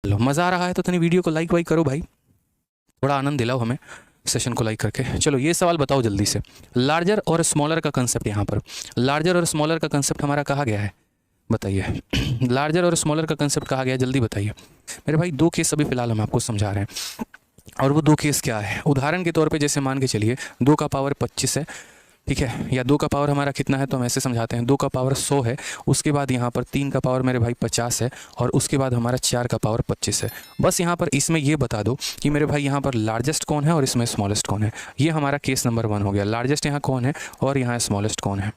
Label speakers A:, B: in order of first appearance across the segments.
A: लो, मज़ा आ रहा है तो तनी वीडियो को लाइक वाइक करो भाई, थोड़ा आनंद दिलाओ हमें सेशन को लाइक करके। चलो ये सवाल बताओ जल्दी से, लार्जर और स्मॉलर का कंसेप्ट, यहाँ पर लार्जर और स्मॉलर का कंसेप्ट हमारा कहा गया है, बताइए। लार्जर और स्मॉलर का कंसेप्ट कहा गया है, जल्दी बताइए मेरे भाई। दो केस अभी फिलहाल हम आपको समझा रहे हैं, और वो दो केस क्या है, उदाहरण के तौर पे जैसे मान के चलिए 2 का पावर 25 है, ठीक है, या 2 का पावर हमारा कितना है, तो हम ऐसे समझाते हैं 2 का पावर 100 है, उसके बाद यहाँ पर 3 का पावर मेरे भाई 50 है, और उसके बाद हमारा 4 का पावर 25 है। बस यहाँ पर इसमें ये बता दो कि मेरे भाई यहाँ पर लार्जेस्ट कौन है और इसमें स्मॉलेस्ट कौन है। ये हमारा केस नंबर 1 हो गया, लार्जेस्ट यहाँ कौन है और यहाँ स्मॉलेस्ट कौन है।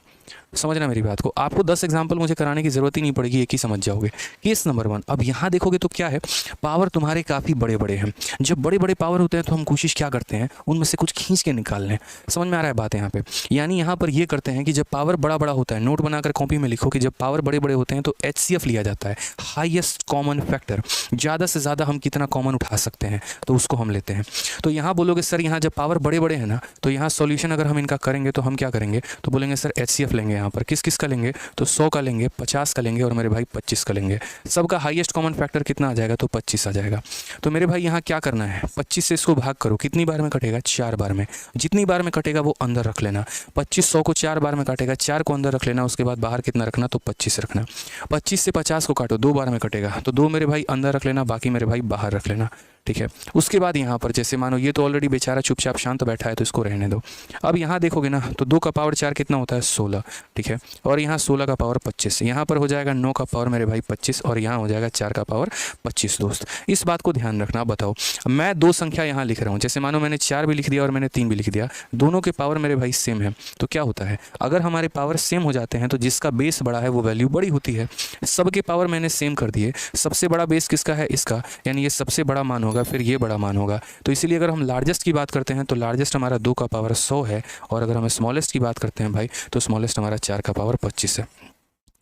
A: समझना मेरी बात को, आपको 10 एग्जाम्पल मुझे कराने की ज़रूरत ही नहीं पड़ेगी, एक ही समझ जाओगे। केस नंबर 1, अब यहाँ देखोगे तो क्या है, पावर तुम्हारे काफ़ी बड़े बड़े हैं। जब बड़े बड़े पावर होते हैं तो हम कोशिश क्या करते हैं, उनमें से कुछ खींच के निकाल लें। समझ में आ रहा है बात यहाँ पे, यानी यहाँ पर ये करते हैं कि जब पावर बड़ा बड़ा होता है, नोट बनाकर कॉपी में लिखो कि जब पावर बड़े बड़े होते हैं तो HCF लिया जाता है, हाईएस्ट कॉमन फैक्टर। ज़्यादा से ज़्यादा हम कितना कॉमन उठा सकते हैं तो उसको हम लेते हैं। तो यहाँ बोलोगे सर यहाँ जब पावर बड़े बड़े हैं ना, तो यहाँ सॉल्यूशन अगर हम इनका करेंगे तो हम क्या करेंगे, तो बोलेंगे सर HCF लेंगे। यहाँ पर किस किस का लेंगे, तो 100 का लेंगे, 50 का लेंगे और मेरे भाई 25 का लेंगे। सबका हाईएस्ट कॉमन फैक्टर कितना आ जाएगा, तो 25 आ जाएगा। तो मेरे भाई यहाँ क्या करना है, 25 से इसको भाग करो, कितनी बार में कटेगा, 4 बार में। जितनी बार में कटेगा वो अंदर रख लेना। 25 100 को 4 बार में काटेगा, 4 को अंदर रख लेना, उसके बाद बाहर कितना रखना, तो 25 रखना। 25 से 50 को काटो, 2 बार में कटेगा, तो 2 मेरे भाई अंदर रख लेना, बाकी मेरे भाई बाहर रख लेना, ठीक है। उसके बाद यहाँ पर जैसे मानो ये तो ऑलरेडी बेचारा चुपचाप शांत बैठा है तो इसको रहने दो। अब यहाँ देखोगे ना तो 2 का पावर 4 कितना होता है, 16, ठीक है, और यहाँ 16 का पावर 25, यहाँ पर हो जाएगा 9 का पावर मेरे भाई 25, और यहाँ हो जाएगा 4 का पावर 25। दोस्त इस बात को ध्यान रखना। बताओ मैं 2 संख्या यहाँ लिख रहा हूँ, जैसे मानो मैंने 4 भी लिख दिया और मैंने 3 भी लिख दिया, दोनों के पावर मेरे भाई सेम है, तो क्या होता है, अगर हमारे पावर सेम हो जाते हैं तो जिसका बेस बड़ा है वो वैल्यू बड़ी होती है। सबके पावर मैंने सेम कर दिए, सबसे बड़ा बेस किसका है, इसका, यानी ये सबसे बड़ा मान होगा, फिर ये बड़ा मान होगा। तो इसीलिए अगर हम लार्जेस्ट की बात करते हैं तो लार्जेस्ट हमारा 2 का पावर 100 है, और अगर हम स्मॉलेस्ट की बात करते हैं भाई तो स्मॉलेस्ट हमारा 4 का पावर 25 है।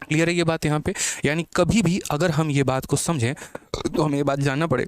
A: क्लियर है ये बात यहाँ पे, यानी कभी भी अगर हम ये बात को समझें तो हमें ये बात जानना पड़े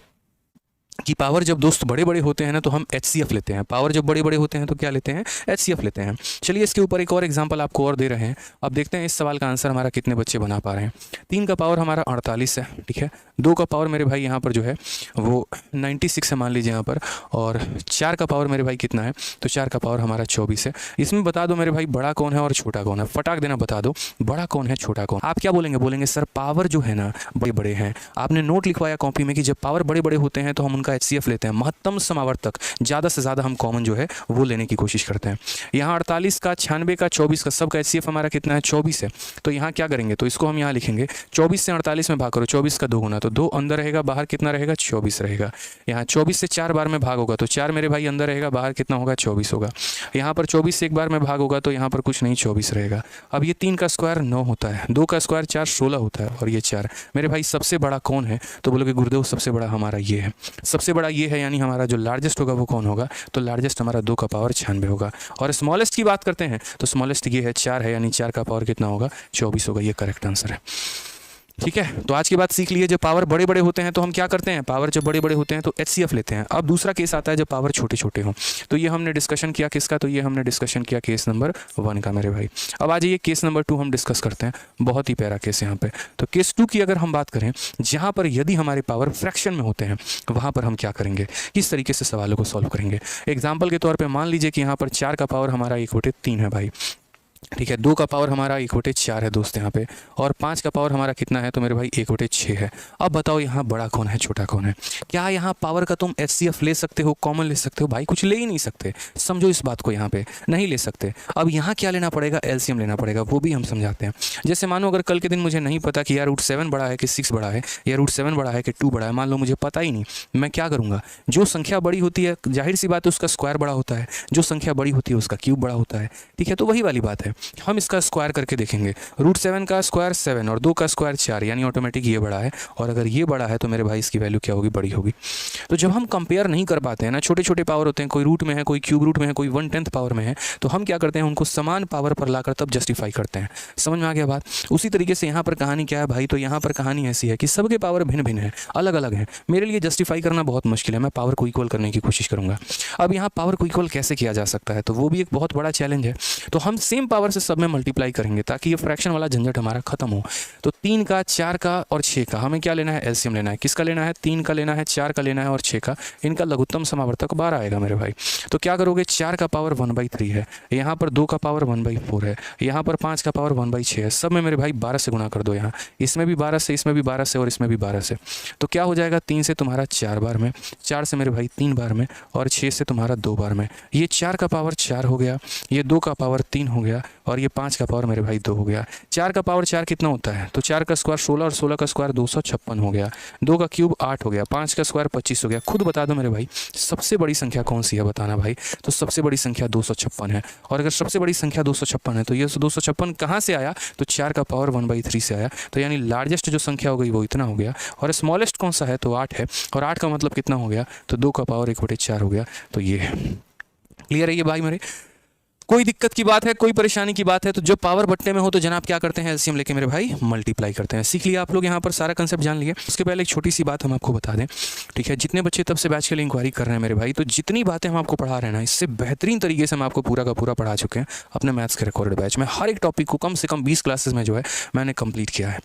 A: कि पावर जब दोस्त बड़े बड़े होते हैं ना तो हम HCF लेते हैं, पावर जब बड़े बड़े होते हैं तो क्या लेते हैं, HCF लेते हैं। चलिए इसके ऊपर एक और एग्जांपल आपको और दे रहे हैं। अब देखते हैं इस सवाल का आंसर हमारा कितने बच्चे बना पा रहे हैं। 3 का पावर हमारा 48 है, ठीक है, 2 का पावर मेरे भाई यहाँ पर जो है वो 96 है मान लीजिए यहाँ पर, और 4 का पावर मेरे भाई कितना है, तो 4 का पावर हमारा 24 है। इसमें बता दो मेरे भाई बड़ा कौन है और छोटा कौन है, फटाक देना बता दो बड़ा कौन है छोटा कौन। आप क्या बोलेंगे, बोलेंगे सर पावर जो है ना बड़े बड़े हैं। आपने नोट लिखवाया कॉपी में कि जब पावर बड़े बड़े होते हैं तो हम उनका HCF लेते हैं, महत्तम समावर्तक, ज़्यादा से ज़्यादा हम कॉमन जो है वो लेने की कोशिश करते हैं। यहाँ 48 का, 96 का, 24 का, सबका HCF हमारा कितना है, 24 है। तो यहाँ क्या करेंगे, तो इसको हम यहाँ लिखेंगे 24 से 48 में भाग करो, 24 का 2 गुना, तो 2 अंदर रहेगा, बाहर कितना रहेगा, 24 रहेगा। यहाँ 24 से 4 बार में भाग होगा तो 4 मेरे भाई अंदर रहेगा, बाहर कितना होगा, 24 होगा। यहाँ पर 24 से 1 बार में भाग होगा तो यहाँ पर कुछ नहीं, 24 रहेगा। अब ये 3 का स्क्वायर 9 होता है, 2 का स्क्वायर 4 16 होता है, और ये 4 मेरे भाई सबसे बड़ा कौन है, तो बोलोगे गुरुदेव सबसे बड़ा हमारा ये है, सबसे बड़ा ये है, यानी हमारा जो लार्जेस्ट होगा वो कौन होगा, तो लार्जेस्ट हमारा 2 का पावर 96 होगा। और स्मॉलेस्ट की बात करते हैं तो स्मॉलेस्ट ये है 4 है, यानी 4 का पावर कितना होगा, 24 होगा। ये करेक्ट आंसर है, ठीक है। तो आज की बात सीख लिए, जब पावर बड़े बड़े होते हैं तो हम क्या करते हैं, पावर जब बड़े बड़े होते हैं तो HCF लेते हैं। अब दूसरा केस आता है जब पावर छोटे छोटे हों, तो ये हमने डिस्कशन किया किसका, तो ये हमने डिस्कशन किया केस नंबर 1 का मेरे भाई। अब आ जाइए केस नंबर 2 हम डिस्कस करते हैं, बहुत ही प्यारा केस यहाँ पे। तो केस 2 की अगर हम बात करें, जहाँ पर यदि हमारे पावर फ्रैक्शन में होते हैं वहाँ पर हम क्या करेंगे, किस तरीके से सवालों को सॉल्व करेंगे। एग्जाम्पल के तौर पर मान लीजिए कि यहाँ पर 4 का पावर हमारा 1/3 है भाई, ठीक है, 2 का पावर हमारा 1/4 है दोस्त यहाँ पे, और 5 का पावर हमारा कितना है, तो मेरे भाई 1/6 है। अब बताओ यहाँ बड़ा कौन है छोटा कौन है। क्या यहाँ पावर का तुम HCF ले सकते हो, कॉमन ले सकते हो, भाई कुछ ले ही नहीं सकते, समझो इस बात को, यहाँ पे नहीं ले सकते। अब यहाँ क्या लेना पड़ेगा, LCM लेना पड़ेगा, वो भी हम समझाते हैं। जैसे मानो अगर कल के दिन मुझे नहीं पता कि यार √7 बड़ा है कि 6 बड़ा है, या √7 बड़ा है कि 2 बड़ा है, मान लो मुझे पता ही नहीं, मैं क्या करूँगा, जो संख्या बड़ी होती है जाहिर सी बात है उसका स्क्वायर बड़ा होता है, जो संख्या बड़ी होती है उसका क्यूब बड़ा होता है, ठीक है। तो वही वाली बात है, हम इसका स्क्वायर करके देखेंगे। √7 का स्क्वायर 7 और 2 का स्क्वायर 4, यानी ऑटोमेटिक ये बड़ा है, और अगर ये बड़ा है तो मेरे भाई इसकी वैल्यू क्या होगी, बड़ी होगी। तो जब हम कंपेयर नहीं कर पाते हैं ना, छोटे छोटे पावर होते हैं, कोई रूट में है, कोई क्यूब रूट में है, कोई 1/10 पावर में है, तो हम क्या करते हैं, उनको समान पावर पर लाकर तब जस्टिफाई करते हैं। समझ में आ गया बात। उसी तरीके से यहाँ पर कहानी क्या है भाई, तो यहाँ पर कहानी ऐसी है कि सबके पावर भिन्न भिन्न है, अलग अलग है। मेरे लिए जस्टिफाई करना बहुत मुश्किल है, मैं पावर को इक्वल करने की कोशिश करूँगा। अब यहाँ पावर को इक्वल कैसे किया जा सकता है, तो वो भी एक बहुत बड़ा चैलेंज है। तो हम सेम पावर पावर से सब में मल्टीप्लाई करेंगे ताकि ये फ्रैक्शन वाला झंझट हमारा खत्म हो। तो 3 का, 4 का और 6 का हमें क्या लेना है, एलसीएम लेना है। किसका लेना है, 3 का लेना है, 4 का लेना है और 6 का। इनका लघुत्तम समावर्तक 12 आएगा मेरे भाई। तो क्या करोगे, 4 का पावर 1/3 है, यहाँ पर 2 का पावर 1/4 है, यहाँ पर 5 का पावर 1/6 है। सब में मेरे भाई 12 से गुणा कर दो, यहाँ इसमें भी 12 से, इसमें भी 12 से और इसमें भी 12 से। तो क्या हो जाएगा, 3 से तुम्हारा 4 बार में, 4 से मेरे भाई 3 बार में और 6 से तुम्हारा 2 बार में। ये 4 का पावर 4 हो गया, ये 2 का पावर 3 हो गया और ये 5 का पावर मेरे भाई 2 हो गया। 4 का पावर 4 कितना होता है, तो 4 का स्क्वायर 16 और 16 का स्क्वायर 256 हो गया। 2 का क्यूब 8 हो गया, 5 का स्क्वायर 25 हो गया। खुद बता दो मेरे भाई सबसे बड़ी संख्या कौन सी है, बताना भाई। तो सबसे बड़ी संख्या 256 है। और अगर सबसे बड़ी संख्या 256 है तो ये 256 कहाँ से आया, तो 4 का पावर 1/3 से आया। तो यानी लार्जेस्ट जो संख्या हो गई वो इतना हो गया। और स्मॉलेस्ट कौन सा है, तो 8 है। और 8 का मतलब कितना हो गया, तो 2 का पावर 1/4 हो गया। तो ये क्लियर है ये भाई मेरे। कोई दिक्कत की बात है, कोई परेशानी की बात है, तो जब पावर बट्टे में हो तो जनाब क्या करते हैं, एलसीएम लेके मेरे भाई मल्टीप्लाई करते हैं। सीख लिया आप लोग, यहाँ पर सारा कंसेप्ट जान लिए। उसके पहले एक छोटी सी बात हम आपको बता दें, ठीक है। जितने बच्चे तब से बैच के लिए इंक्वायरी कर रहे हैं मेरे भाई, तो जितनी बातें हम आपको पढ़ा रहे हैं ना, इससे बेहतरीन तरीके से हम आपको पूरा का पूरा पढ़ा चुके हैं अपने मैथ्स के रिकॉर्डेड बैच में। हर एक टॉपिक को कम से कम 20 क्लासेस में जो है मैंने कंप्लीट किया है,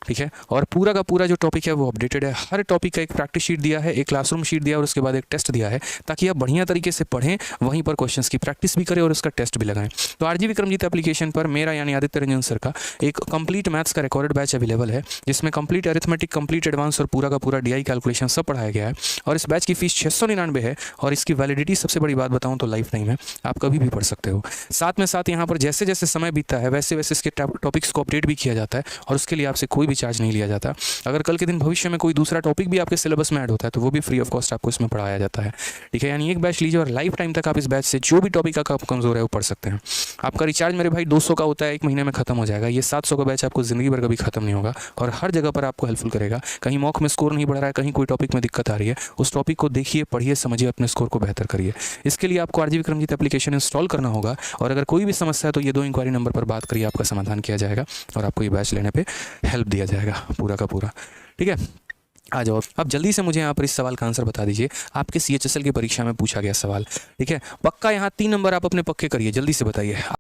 A: ठीक है। और पूरा का पूरा जो टॉपिक है वो अपडेटेड है। हर टॉपिक का एक प्रैक्टिस शीट दिया है, एक क्लासरूम शीट दिया है और उसके बाद एक टेस्ट दिया है, ताकि आप बढ़िया तरीके से पढ़ें, वहीं पर क्वेश्चंस की प्रैक्टिस भी करें और उसका टेस्ट भी लगाएं। तो आरजी विक्रमजीत एप्लीकेशन पर मेरा यानी आदित्य रंजन सर का एक कंप्लीट मैथ्स का रिकॉर्डेड बैच अवेलेबल है, जिसमें कंप्लीट अरिथमेटिक, कंप्लीट एडवांस और पूरा का पूरा डीआई कैलकुलेशन सब पढ़ाया गया है। और इस बैच की फीस 699 है और इसकी वैलिडिटी सबसे बड़ी बात बताऊं तो लाइफ टाइम है, आप कभी भी पढ़ सकते हो। साथ में साथ यहाँ पर जैसे जैसे समय बीतता है वैसे वैसे इसके टॉपिक्स को अपडेट भी किया जाता है और उसके लिए आपसे कोई भी चार्ज नहीं लिया जाता। अगर कल के दिन भविष्य में कोई दूसरा टॉपिक भी आपके सिलेबस में ऐड होता है तो वो भी फ्री ऑफ कॉस्ट आपको इसमें पढ़ाया जाता है, ठीक है। यानी एक बैच लीजिए और लाइफ टाइम तक आप इस बैच से जो भी टॉपिक का कमजोर है वो पढ़ सकते हैं। आपका रिचार्ज मेरे भाई 200 का होता है, 1 महीने में खत्म हो जाएगा। ये 700 का बैच आपको जिंदगी भर कभी खत्म नहीं होगा और हर जगह पर आपको हेल्पफुल करेगा। कहीं मॉक में स्कोर नहीं बढ़ रहा है, कहीं कोई टॉपिक में दिक्कत आ रही है, उस टॉपिक को देखिए, पढ़िए, समझिए, अपने स्कोर को बेहतर करिए। इसके लिए आपको आरजी विक्रमजीत एप्लीकेशन इंस्टॉल करना होगा और अगर कोई भी समस्या है तो ये 2 इंक्वायरी नंबर पर बात करिए, आपका समाधान किया जाएगा और आपको ये बैच लेने पर हेल्प दिया जाएगा पूरा का पूरा, ठीक है। आ जाओ अब जल्दी से मुझे यहाँ पर इस सवाल का आंसर बता दीजिए। आपके CHSL की परीक्षा में पूछा गया सवाल, ठीक है। पक्का यहाँ 3 नंबर आप अपने पक्के करिए, जल्दी से बताइए।